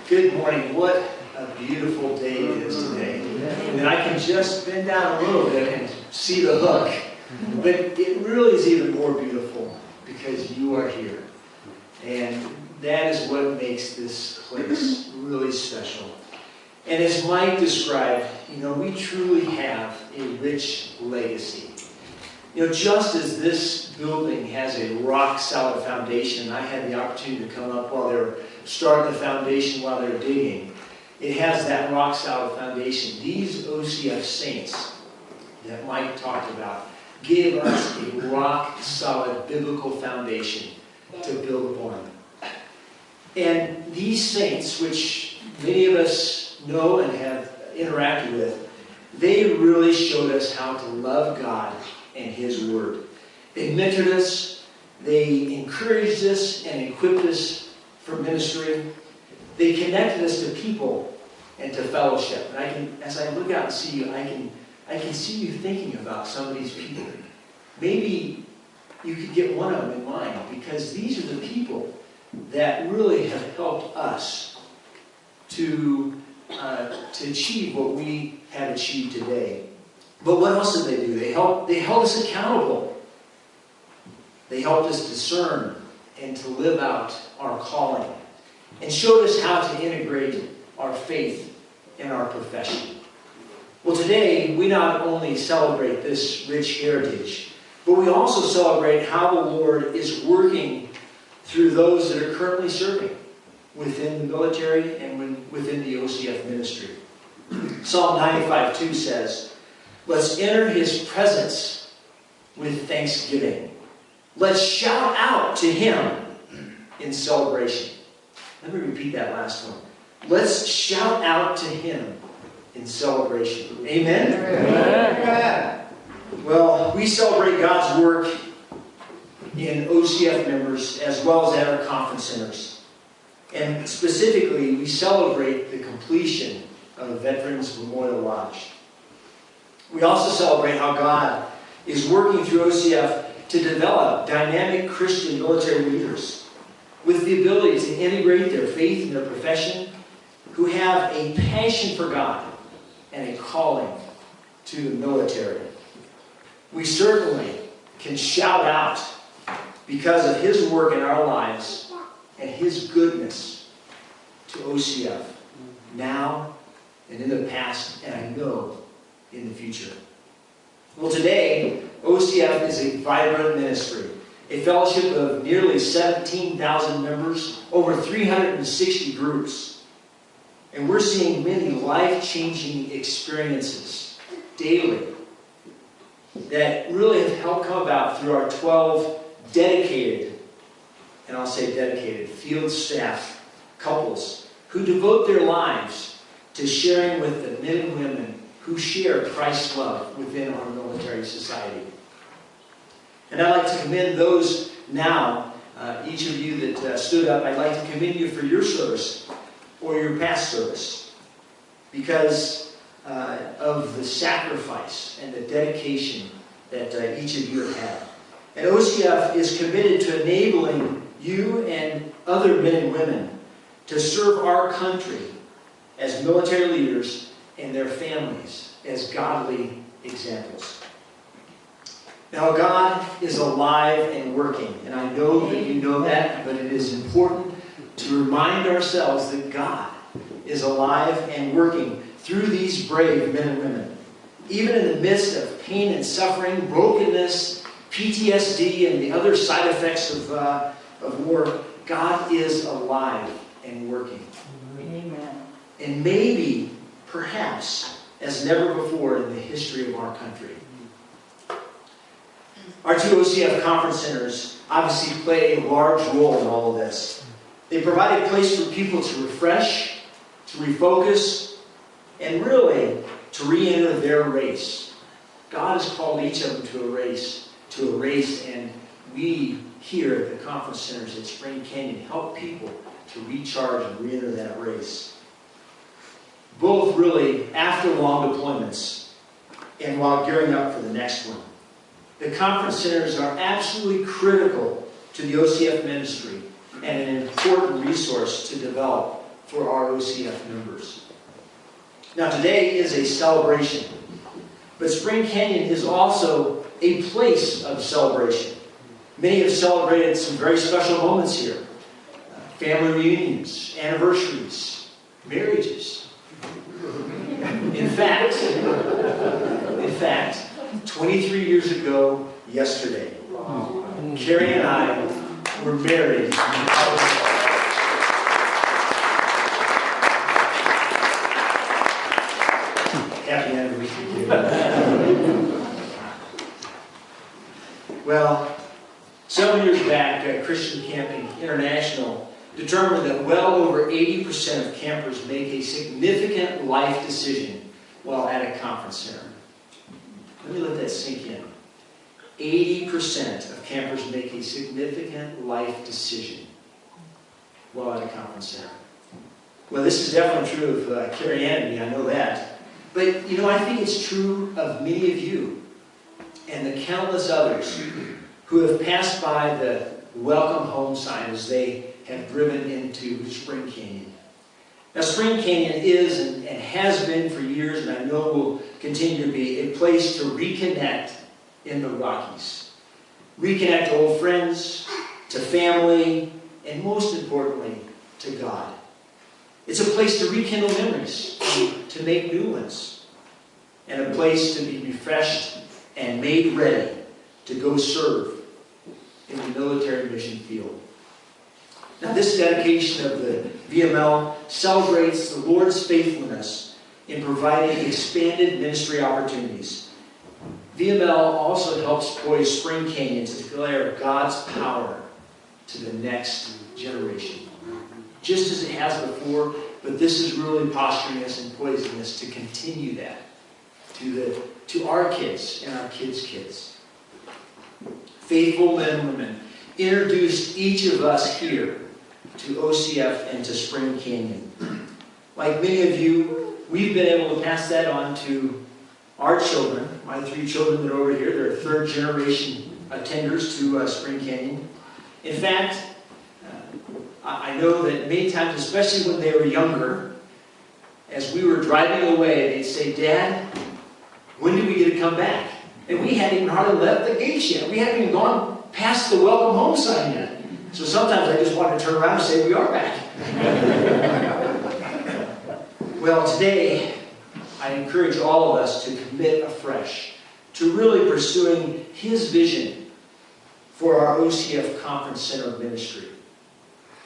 Good morning. What a beautiful day it is today. And I can just bend down a little bit and see the hook. But it really is even more beautiful because you are here. And that is what makes this place really special. And as Mike described, we truly have a rich legacy. Just as this building has a rock-solid foundation, and I had the opportunity to come up while they were starting the foundation, while they were digging, it has that rock-solid foundation. These OCF saints that Mike talked about gave us a rock-solid biblical foundation to build upon. And these saints, which many of us know and have interacted with, they really showed us how to love God and His Word. They mentored us, they encouraged us and equipped us for ministry. They connected us to people and to fellowship. And as I look out and see you, I can see you thinking about some of these people. Maybe you could get one of them in mind, because these are the people that really have helped us to achieve what we have achieved today. But what else did they do? They held us accountable. They helped us discern and to live out our calling, and showed us how to integrate our faith in our profession. Well, today we not only celebrate this rich heritage, but we also celebrate how the Lord is working through those that are currently serving within the military and within the OCF ministry. Psalm 95:2 says, "Let's enter His presence with thanksgiving. Let's shout out to Him in celebration." Let me repeat that last one. Let's shout out to Him in celebration. Amen? Amen. Well, we celebrate God's work in OCF members as well as at our conference centers. And specifically, we celebrate the completion of Veterans Memorial Lodge. We also celebrate how God is working through OCF to develop dynamic Christian military leaders with the ability to integrate their faith in their profession, who have a passion for God and a calling to the military. We certainly can shout out because of His work in our lives and His goodness to OCF now and in the past, and I know in the future. Well, today, OCF is a vibrant ministry, a fellowship of nearly 17,000 members, over 360 groups. And we're seeing many life-changing experiences daily that really have helped come about through our 12 dedicated, and I'll say dedicated, field staff couples who devote their lives to sharing with the men and women who share Christ's love within our military society. And I'd like to commend those now, each of you that stood up. I'd like to commend you for your service or your past service, because of the sacrifice and the dedication that each of you have had. And OCF is committed to enabling you and other men and women to serve our country as military leaders and their families as godly examples. Now, God is alive and working, and I know that you know that, but it is important to remind ourselves that God is alive and working through these brave men and women. Even in the midst of pain and suffering, brokenness, PTSD, and the other side effects of war, God is alive and working. Amen. And maybe, perhaps, as never before in the history of our country. Our two OCF conference centers obviously play a large role in all of this. They provide a place for people to refresh, to refocus, and really to re-enter their race. God has called each of them to a race, and we here at the conference centers at Spring Canyon help people to recharge and re-enter that race. Both really after long deployments and while gearing up for the next one. The conference centers are absolutely critical to the OCF ministry and an important resource to develop for our OCF members. Now today is a celebration, but Spring Canyon is also a place of celebration. Many have celebrated some very special moments here. Family reunions, anniversaries, marriages. In fact, 23 years ago yesterday, Carrie and I were married. Happy anniversary. Well, several years back, Christian Camping International determined that well over 80% of campers make a significant life decision while at a conference center. Let me let that sink in. 80% of campers make a significant life decision while at a conference center. Well, this is definitely true of Carrie Ann and me, I know that. But, you know, I think it's true of many of you and the countless others who have passed by the welcome home sign as they have driven into Spring Canyon. Now, Spring Canyon is and has been for years, and I know will continue to be, a place to reconnect in the Rockies. Reconnect to old friends, to family, and most importantly, to God. It's a place to rekindle memories, to make new ones, and a place to be refreshed and made ready to go serve in the military mission field. Now, this dedication of the VML celebrates the Lord's faithfulness in providing expanded ministry opportunities. VML also helps poise Spring Canyon to declare God's power to the next generation. Just as it has before, but this is really posturing us and poising us to continue that to our kids and our kids' kids. Faithful men and women introduced each of us here to OCF and to Spring Canyon. Like many of you, we've been able to pass that on to our children. My 3 children that are over here, they're third generation attenders to Spring Canyon. In fact, I know that many times, especially when they were younger, as we were driving away, they'd say, "Dad, when do we get to come back?" And we hadn't even hardly left the gates yet. We hadn't even gone past the welcome home sign yet. So sometimes I just want to turn around and say, "We are back." Well, today, I encourage all of us to commit afresh to really pursuing His vision for our OCF Conference Center ministry.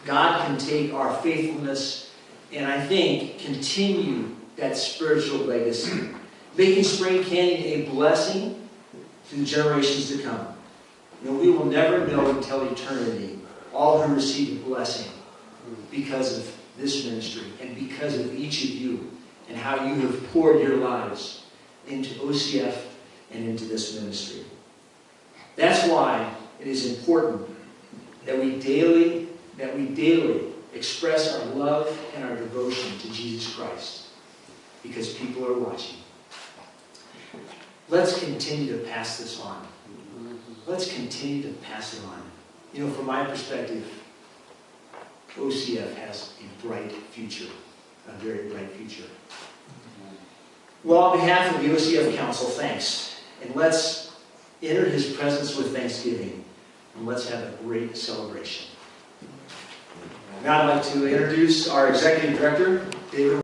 God can take our faithfulness and, I think, continue that spiritual legacy, making Spring Canyon a blessing to the generations to come. You know, we will never know until eternity all who receive a blessing because of this ministry and because of each of you and how you have poured your lives into OCF and into this ministry. That's why it is important that we daily express our love and our devotion to Jesus Christ, because people are watching. Let's continue to pass this on. Let's continue to pass it on. You know, from my perspective, OCF has a bright future, a very bright future. Well, on behalf of the OCF Council, thanks. And let's enter His presence with thanksgiving. And let's have a great celebration. Now I'd like to introduce our Executive Director, David.